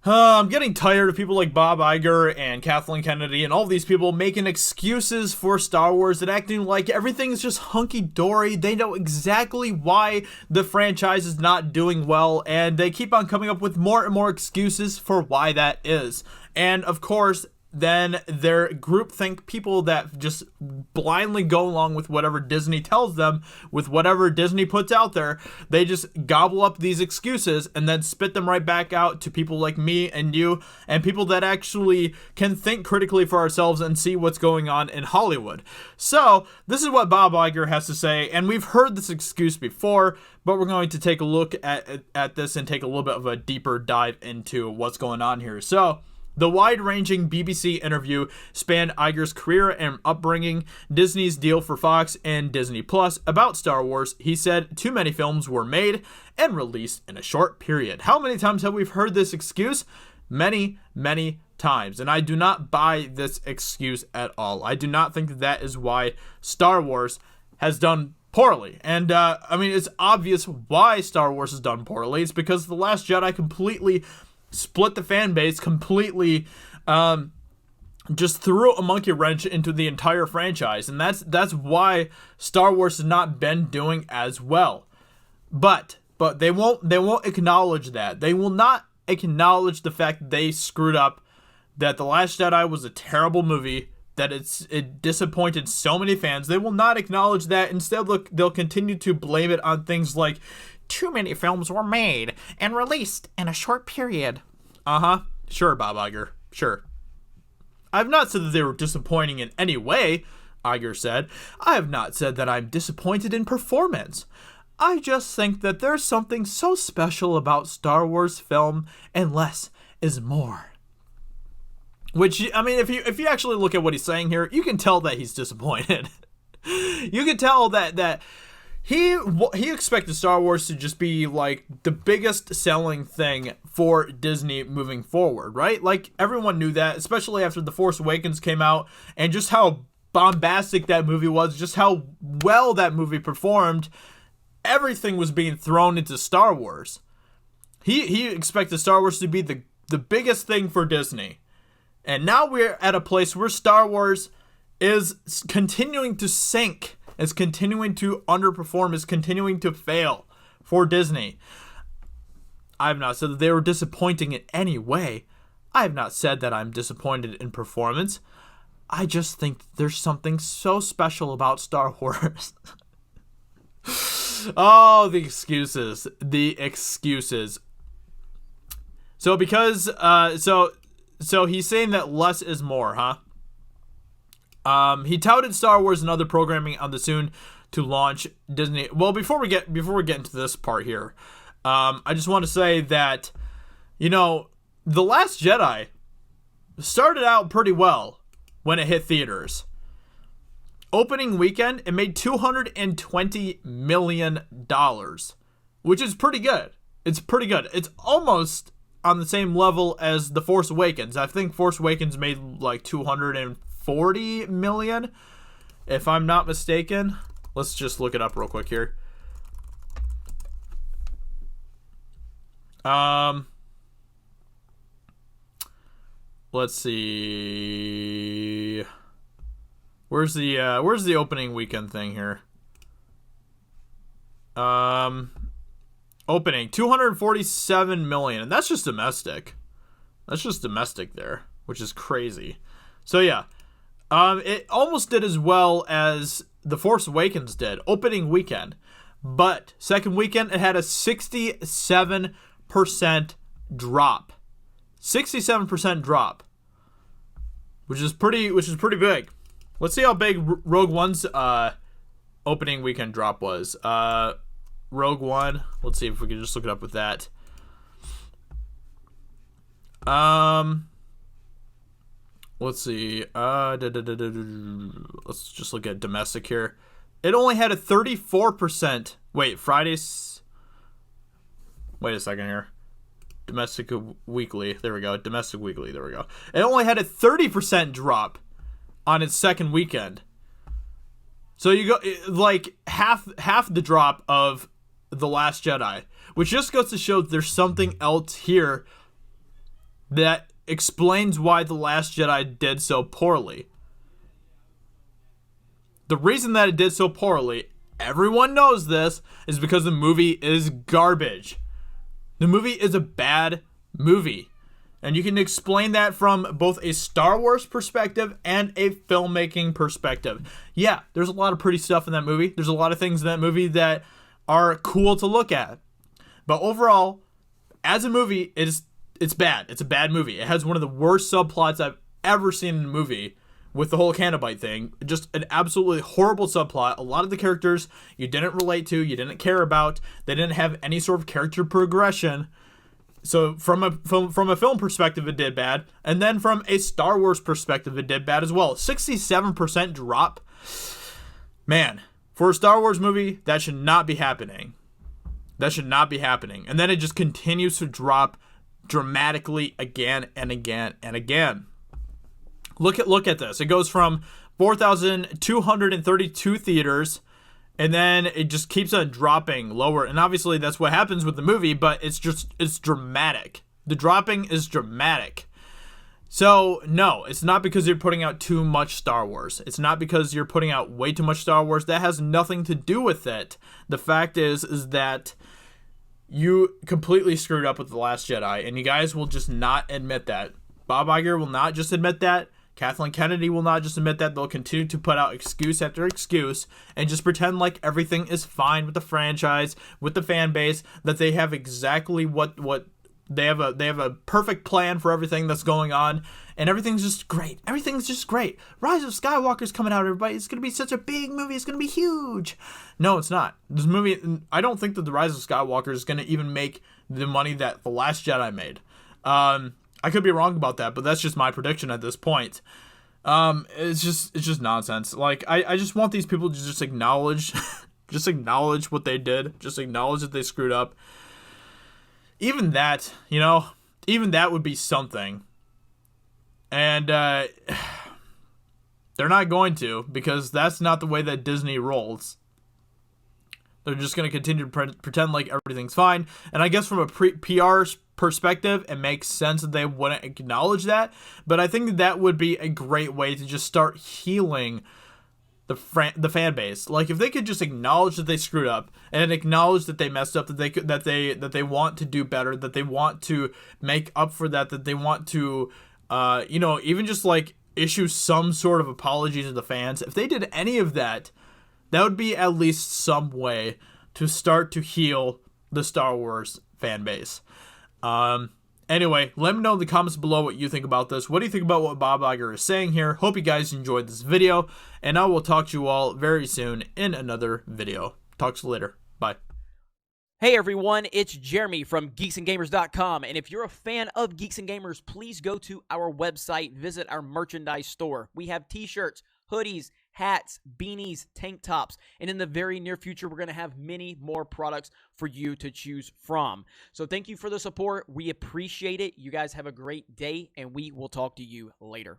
I'm getting tired of people like Bob Iger and Kathleen Kennedy and all these people making excuses for Star Wars and acting like everything's just hunky-dory. They know exactly why the franchise is not doing well, and they keep on coming up with more and more excuses for why that is. And of course, then their groupthink people that just blindly go along with whatever Disney tells them, with whatever Disney puts out there, they just gobble up these excuses and then spit them right back out to people like me and you and people that actually can think critically for ourselves and see what's going on in Hollywood. So this is what Bob Iger has to say, and we've heard this excuse before, but we're going to take a look at this and take a little bit of a deeper dive into what's going on here. So the wide-ranging BBC interview spanned Iger's career and upbringing, Disney's deal for Fox, and Disney Plus. About Star Wars, he said too many films were made and released in a short period. How many times have we heard this excuse? Many, many times. And I do not buy this excuse at all. I do not think that is why Star Wars has done poorly. And, it's obvious why Star Wars has done poorly. It's because The Last Jedi completely split the fan base, completely just threw a monkey wrench into the entire franchise, and that's why Star Wars has not been doing as well. But they won't acknowledge that. They will not acknowledge the fact that they screwed up, that The Last Jedi was a terrible movie, that it disappointed so many fans. They will not acknowledge that. Instead, they'll continue to blame it on things like too many films were made and released in a short period. Sure, Bob Iger. Sure. I've not said that they were disappointing in any way, Iger said. I have not said that I'm disappointed in performance. I just think that there's something so special about Star Wars film, and less is more. Which, if you actually look at what he's saying here, you can tell that he's disappointed. You can tell that He expected Star Wars to just be like the biggest selling thing for Disney moving forward, right? Like everyone knew that, especially after The Force Awakens came out and just how bombastic that movie was, just how well that movie performed. Everything was being thrown into Star Wars. He expected Star Wars to be the biggest thing for Disney. And now we're at a place where Star Wars is continuing to sink, is continuing to underperform, is continuing to fail for Disney. I have not said that they were disappointing in any way. I have not said that I'm disappointed in performance. I just think there's something so special about Star Wars. Oh, the excuses. The excuses. So because, so he's saying that less is more, huh? He touted Star Wars and other programming on the soon to launch Disney. Well, before we get into this part here, I just want to say that, The Last Jedi started out pretty well when it hit theaters. Opening weekend, it made $220 million, which is pretty good. It's pretty good. It's almost on the same level as The Force Awakens. I think Force Awakens made like $240 million, if I'm not mistaken. Let's just look it up real quick here. Let's see. Where's the opening weekend thing here? Opening $247 million, and that's just domestic. That's just domestic there, which is crazy. So yeah, it almost did as well as The Force Awakens did opening weekend, but second weekend it had a 67% drop. 67% drop, which is pretty big. Let's see how big Rogue One's opening weekend drop was. Rogue One. Let's see if we can just look it up with that. Let's see. Let's just look at domestic here. It only had a 34%. Wait, Fridays. Wait a second here. Domestic weekly. There we go. Domestic weekly. There we go. It only had a 30% drop on its second weekend. So you go like half the drop of The Last Jedi, which just goes to show there's something else here that explains why The Last Jedi did so poorly. The reason that it did so poorly, everyone knows this, is because the movie is garbage. The movie is a bad movie. And you can explain that from both a Star Wars perspective and a filmmaking perspective. Yeah, there's a lot of pretty stuff in that movie. There's a lot of things in that movie that are cool to look at. But overall, as a movie, it's bad. It's a bad movie. It has one of the worst subplots I've ever seen in a movie with the whole Canobite thing. Just an absolutely horrible subplot. A lot of the characters you didn't relate to, you didn't care about. They didn't have any sort of character progression. So from a film perspective, it did bad. And then from a Star Wars perspective, it did bad as well. 67% drop. Man, for a Star Wars movie, that should not be happening. That should not be happening. And then it just continues to drop dramatically again and again and again. Look at this. It goes from 4,232 theaters, and then it just keeps on dropping lower. And obviously that's what happens with the movie, but it's dramatic. The dropping is dramatic. So no, it's not because you're putting out too much Star Wars. It's not because you're putting out way too much Star Wars. That has nothing to do with it. The fact is that you completely screwed up with The Last Jedi, and you guys will just not admit that. Bob Iger will not just admit that. Kathleen Kennedy will not just admit that. They'll continue to put out excuse after excuse and just pretend like everything is fine with the franchise, with the fan base, that they have exactly what they have a perfect plan for everything that's going on, and everything's just great. Everything's just great. Rise of Skywalker's coming out, everybody. It's going to be such a big movie. It's going to be huge. No, it's not. This movie, I don't think that The Rise of Skywalker is going to even make the money that The Last Jedi made. I could be wrong about that, but that's just my prediction at this point. It's just nonsense. Like, I just want these people to just acknowledge what they did. Just acknowledge that they screwed up. Even that, even that would be something. And they're not going to, because that's not the way that Disney rolls. They're just going to continue to pretend like everything's fine. And I guess from a PR perspective, it makes sense that they wouldn't acknowledge that. But I think that would be a great way to just start healing the fan base. Like, if they could just acknowledge that they screwed up and acknowledge that they messed up, that they want to do better, that they want to make up for that they want to, even just like issue some sort of apology to the fans. If they did any of that, that would be at least some way to start to heal the Star Wars fan base. Anyway, let me know in the comments below what you think about this. What do you think about what Bob Iger is saying here? Hope you guys enjoyed this video, and I will talk to you all very soon in another video. Talk to you later. Bye. Hey everyone, it's Jeremy from geeksandgamers.com, and if you're a fan of Geeks and Gamers, please go to our website, visit our merchandise store. We have t-shirts, hoodies, hats, beanies, tank tops, and in the very near future, we're going to have many more products for you to choose from. So thank you for the support. We appreciate it. You guys have a great day, and we will talk to you later.